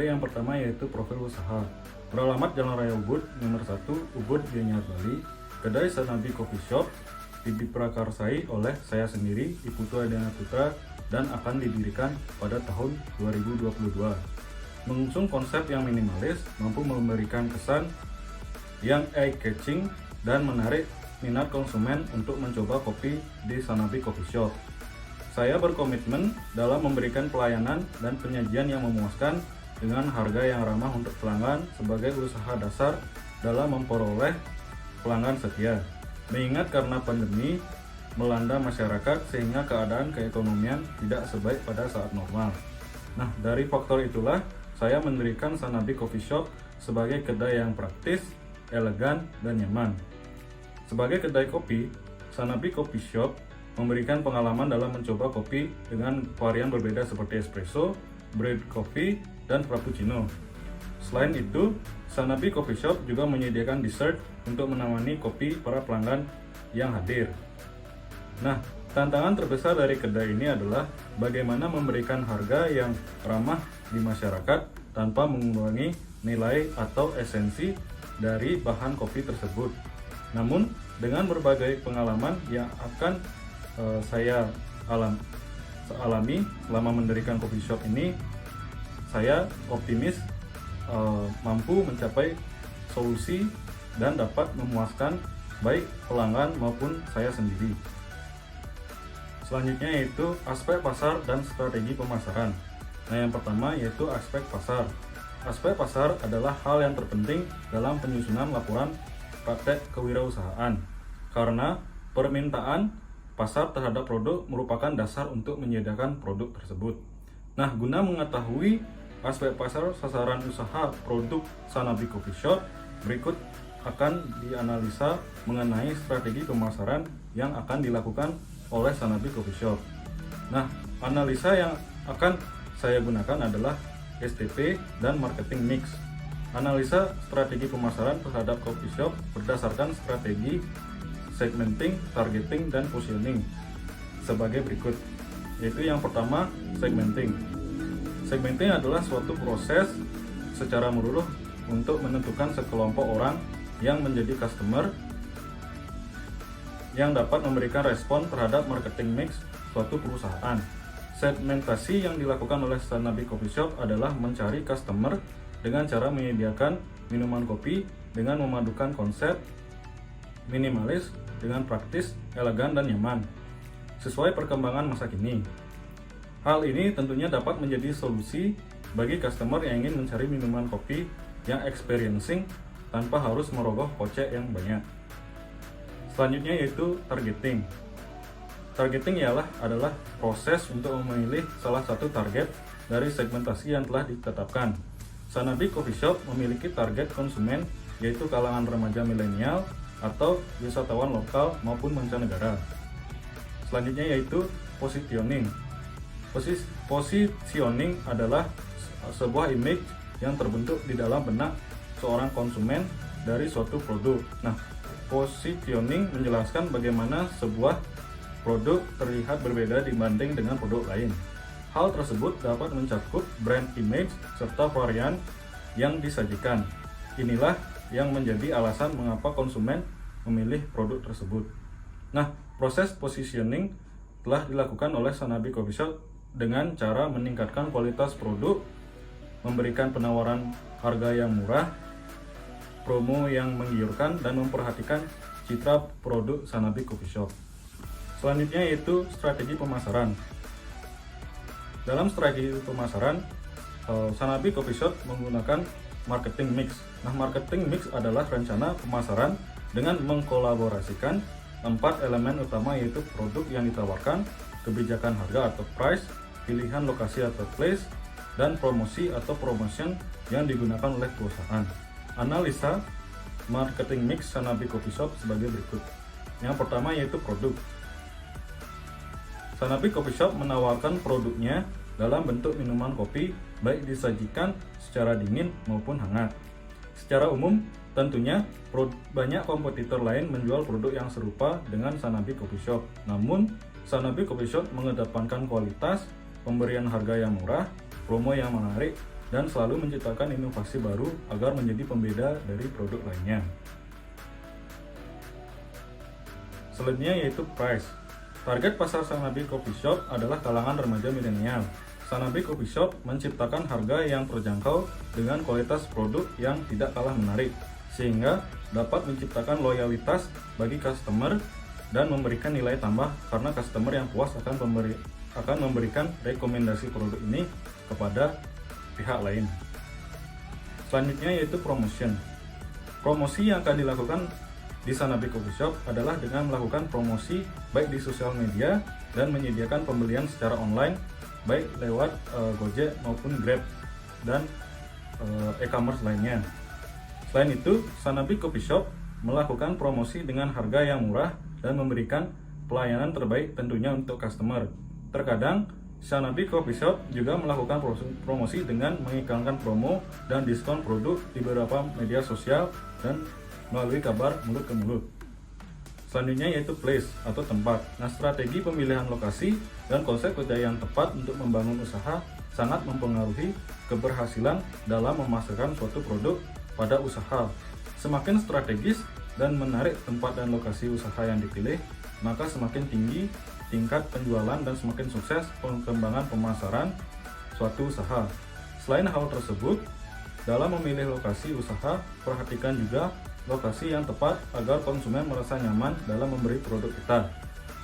Dari yang pertama yaitu profil usaha. Beralamat Jalan Raya Ubud, nomor 1, Ubud, Gianyar, Bali. Kedai Sanabi Coffee Shop diprakarsai oleh saya sendiri, Iputu Adiana Putra, dan akan didirikan pada tahun 2022. Mengusung konsep yang minimalis, mampu memberikan kesan yang eye-catching dan menarik minat konsumen untuk mencoba kopi di Sanabi Coffee Shop. Saya berkomitmen dalam memberikan pelayanan dan penyajian yang memuaskan dengan harga yang ramah untuk pelanggan sebagai usaha dasar dalam memperoleh pelanggan setia. Mengingat karena pandemi melanda masyarakat sehingga keadaan keekonomian tidak sebaik pada saat normal. Nah, dari faktor itulah saya mendirikan Sanabi Coffee Shop sebagai kedai yang praktis, elegan, dan nyaman. Sebagai kedai kopi, Sanabi Coffee Shop memberikan pengalaman dalam mencoba kopi dengan varian berbeda seperti espresso, brewed coffee, dan frappuccino. Selain itu, Sanabi Coffee Shop juga menyediakan dessert untuk menemani kopi para pelanggan yang hadir. Nah, tantangan terbesar dari kedai ini adalah bagaimana memberikan harga yang ramah di masyarakat tanpa mengurangi nilai atau esensi dari bahan kopi tersebut. Namun, dengan berbagai pengalaman yang akan saya alami selama mendirikan coffee shop ini, saya optimis mampu mencapai solusi dan dapat memuaskan baik pelanggan maupun saya sendiri. Selanjutnya yaitu aspek pasar dan strategi pemasaran. Nah, yang pertama yaitu aspek pasar. Aspek pasar adalah hal yang terpenting dalam penyusunan laporan praktek kewirausahaan, karena permintaan pasar terhadap produk merupakan dasar untuk menyediakan produk tersebut. Nah, guna mengetahui aspek pasar sasaran usaha produk Sanabi Coffee Shop, berikut akan dianalisa mengenai strategi pemasaran yang akan dilakukan oleh Sanabi Coffee Shop. Nah, analisa yang akan saya gunakan adalah STP dan marketing mix. Analisa strategi pemasaran terhadap coffee shop berdasarkan strategi segmenting, targeting, dan positioning sebagai berikut. Yaitu yang pertama, segmenting. Segmenting adalah suatu proses secara menyeluruh untuk menentukan sekelompok orang yang menjadi customer yang dapat memberikan respon terhadap marketing mix suatu perusahaan. Segmentasi yang dilakukan oleh Sanabi Coffee Shop adalah mencari customer dengan cara menyediakan minuman kopi dengan memadukan konsep minimalis dengan praktis, elegan, dan nyaman sesuai perkembangan masa kini. Hal ini tentunya dapat menjadi solusi bagi customer yang ingin mencari minuman kopi yang experiencing tanpa harus merogoh kocek yang banyak. Selanjutnya yaitu targeting. Targeting adalah proses untuk memilih salah satu target dari segmentasi yang telah ditetapkan. Sanabi Coffee Shop memiliki target konsumen yaitu kalangan remaja milenial atau wisatawan lokal maupun mancanegara. Selanjutnya yaitu positioning. Positioning adalah sebuah image yang terbentuk di dalam benak seorang konsumen dari suatu produk. Nah, positioning menjelaskan bagaimana sebuah produk terlihat berbeda dibanding dengan produk lain. Hal tersebut dapat mencakup brand image serta varian yang disajikan. Inilah yang menjadi alasan mengapa konsumen memilih produk tersebut. Nah, proses positioning telah dilakukan oleh Sanabi Coffee Shop dengan cara meningkatkan kualitas produk, memberikan penawaran harga yang murah, promo yang menggiurkan, dan memperhatikan citra produk Sanabi Coffee Shop. Selanjutnya yaitu strategi pemasaran. Dalam strategi pemasaran, Sanabi Coffee Shop menggunakan marketing mix. Nah, marketing mix adalah rencana pemasaran dengan mengkolaborasikan 4 elemen utama, yaitu produk yang ditawarkan, kebijakan harga atau price, pilihan lokasi atau place, dan promosi atau promotion yang digunakan oleh perusahaan. Analisa marketing mix Sanabi Coffee Shop sebagai berikut. Yang pertama yaitu produk. Sanabi Coffee Shop menawarkan produknya dalam bentuk minuman kopi, baik disajikan secara dingin maupun hangat. Secara umum, tentunya banyak kompetitor lain menjual produk yang serupa dengan Sanabi Coffee Shop. Namun, Sanabi Coffee Shop mengedepankan kualitas, pemberian harga yang murah, promo yang menarik, dan selalu menciptakan inovasi baru agar menjadi pembeda dari produk lainnya. Selanjutnya yaitu price. Target pasar Sanabi Coffee Shop adalah kalangan remaja milenial. Sanabi Coffee Shop menciptakan harga yang terjangkau dengan kualitas produk yang tidak kalah menarik, sehingga dapat menciptakan loyalitas bagi customer dan memberikan nilai tambah karena customer yang puas akan memberikan rekomendasi produk ini kepada pihak lain. Selanjutnya yaitu promotion. Promosi yang akan dilakukan di Sanabi Coffee Shop adalah dengan melakukan promosi baik di sosial media dan menyediakan pembelian secara online baik lewat Gojek maupun Grab dan e-commerce lainnya. Selain itu, Sanabi Coffee Shop melakukan promosi dengan harga yang murah dan memberikan pelayanan terbaik tentunya untuk customer. Terkadang, Sanabi Coffee Shop juga melakukan promosi dengan mengiklankan promo dan diskon produk di beberapa media sosial dan melalui kabar mulut ke mulut. Selanjutnya yaitu place atau tempat. Nah, strategi pemilihan lokasi dan konsep kerja yang tepat untuk membangun usaha sangat mempengaruhi keberhasilan dalam memasarkan suatu produk pada usaha. Semakin strategis dan menarik tempat dan lokasi usaha yang dipilih, maka semakin tinggi tingkat penjualan dan semakin sukses pengembangan pemasaran suatu usaha. Selain hal tersebut, dalam memilih lokasi usaha, perhatikan juga lokasi yang tepat agar konsumen merasa nyaman dalam membeli produk kita.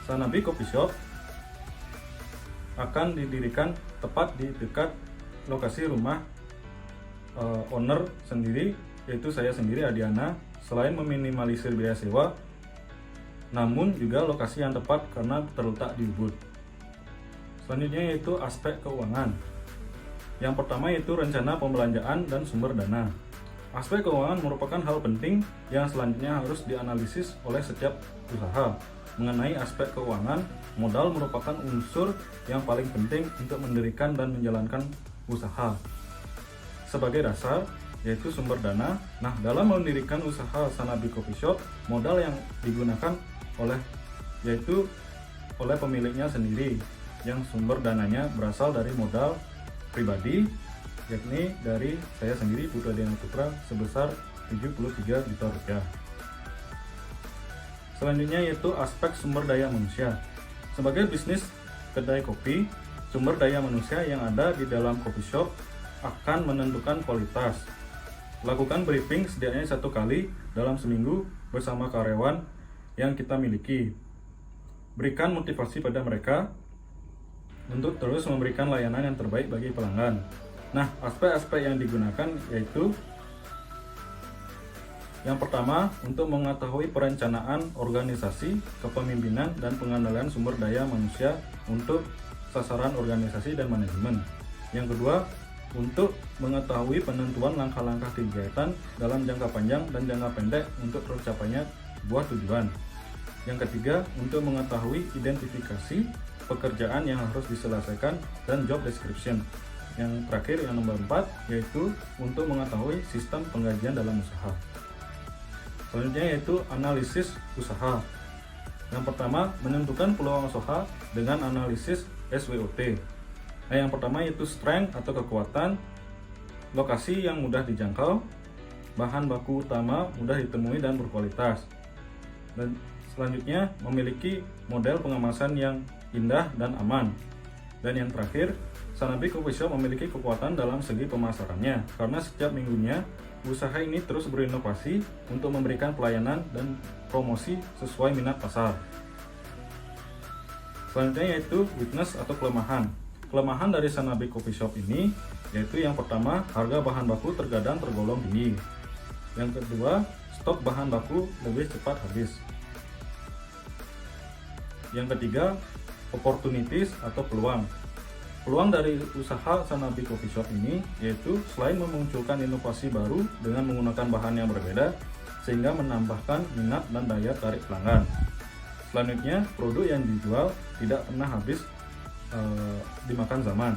Sanabi Coffee Shop akan didirikan tepat di dekat lokasi rumah owner sendiri, yaitu saya sendiri, Adiana. Selain meminimalisir biaya sewa, namun juga lokasi yang tepat karena terletak di Ubud. Selanjutnya yaitu aspek keuangan. Yang pertama yaitu rencana pembelanjaan dan sumber dana. Aspek keuangan merupakan hal penting yang selanjutnya harus dianalisis oleh setiap usaha. Mengenai aspek keuangan, modal merupakan unsur yang paling penting untuk mendirikan dan menjalankan usaha. Sebagai dasar, yaitu sumber dana. Nah, dalam mendirikan usaha Sanabi Coffee Shop, modal yang digunakan oleh pemiliknya sendiri, yang sumber dananya berasal dari modal pribadi, yakni dari saya sendiri, Putra Diana Putra, sebesar 73 juta rupiah. Selanjutnya yaitu aspek sumber daya manusia. Sebagai bisnis kedai kopi, sumber daya manusia yang ada di dalam coffee shop akan menentukan kualitas. Lakukan briefing setidaknya 1 kali dalam seminggu bersama karyawan yang kita miliki. Berikan motivasi pada mereka untuk terus memberikan layanan yang terbaik bagi pelanggan. Nah, aspek-aspek yang digunakan yaitu yang pertama, untuk mengetahui perencanaan organisasi, kepemimpinan, dan pengendalian sumber daya manusia untuk sasaran organisasi dan manajemen. Yang kedua, untuk mengetahui penentuan langkah-langkah kegiatan dalam jangka panjang dan jangka pendek untuk tercapainya sebuah tujuan. Yang ketiga, untuk mengetahui identifikasi pekerjaan yang harus diselesaikan dan job description. Yang terakhir, yang nomor 4, yaitu untuk mengetahui sistem penggajian dalam usaha. Selanjutnya yaitu analisis usaha. Yang pertama, menentukan peluang usaha dengan analisis SWOT. Nah, yang pertama yaitu strength atau kekuatan, lokasi yang mudah dijangkau, bahan baku utama mudah ditemui dan berkualitas. Dan selanjutnya, memiliki model pengemasan yang indah dan aman. Dan yang terakhir, Sanabi Coffee Shop memiliki kekuatan dalam segi pemasarannya, karena setiap minggunya usaha ini terus berinovasi untuk memberikan pelayanan dan promosi sesuai minat pasar. Selanjutnya yaitu weakness atau kelemahan. Kelemahan dari Sanabi Coffee Shop ini yaitu yang pertama, harga bahan baku terkadang tergolong tinggi. Yang kedua, stok bahan baku lebih cepat habis. Yang ketiga, opportunities atau peluang. Peluang dari usaha Sanabi Coffee Shop ini yaitu selain memunculkan inovasi baru dengan menggunakan bahan yang berbeda sehingga menambahkan minat dan daya tarik pelanggan. Selanjutnya, produk yang dijual tidak pernah habis dimakan zaman.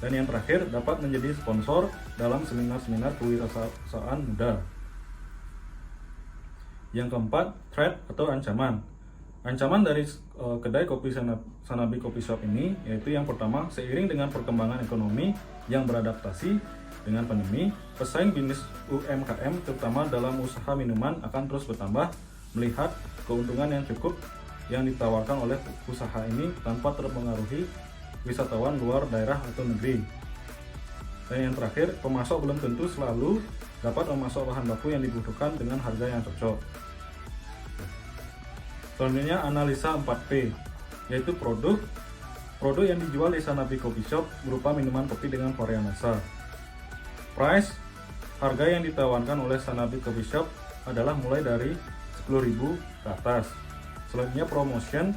Dan yang terakhir, dapat menjadi sponsor dalam seminar-seminar kewirausahaan muda. Yang keempat, threat atau ancaman. Ancaman dari kedai kopi Sanabi Coffee Shop ini yaitu yang pertama, seiring dengan perkembangan ekonomi yang beradaptasi, Dengan pandemi, pesaing bisnis UMKM terutama dalam usaha minuman akan terus bertambah melihat keuntungan yang cukup yang ditawarkan oleh usaha ini tanpa terpengaruhi wisatawan luar daerah atau negeri. Dan yang terakhir, pemasok belum tentu selalu dapat memasok bahan baku yang dibutuhkan dengan harga yang cocok. Selanjutnya analisa 4P, yaitu produk yang dijual di Sanabi Coffee Shop berupa minuman kopi dengan varian rasa. Price, harga yang ditawarkan oleh Sanabi Coffee Shop adalah mulai dari 10.000 ke atas. Selanjutnya promotion,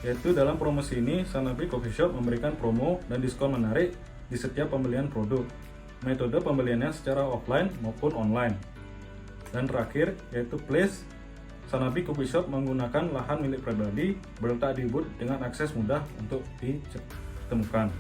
yaitu dalam promosi ini Sanabi Coffee Shop memberikan promo dan diskon menarik di setiap pembelian produk. Metode pembeliannya secara offline maupun online. Dan terakhir yaitu place, Sanabi Coffee Shop menggunakan lahan milik pribadi berletak di booth dengan akses mudah untuk ditemukan.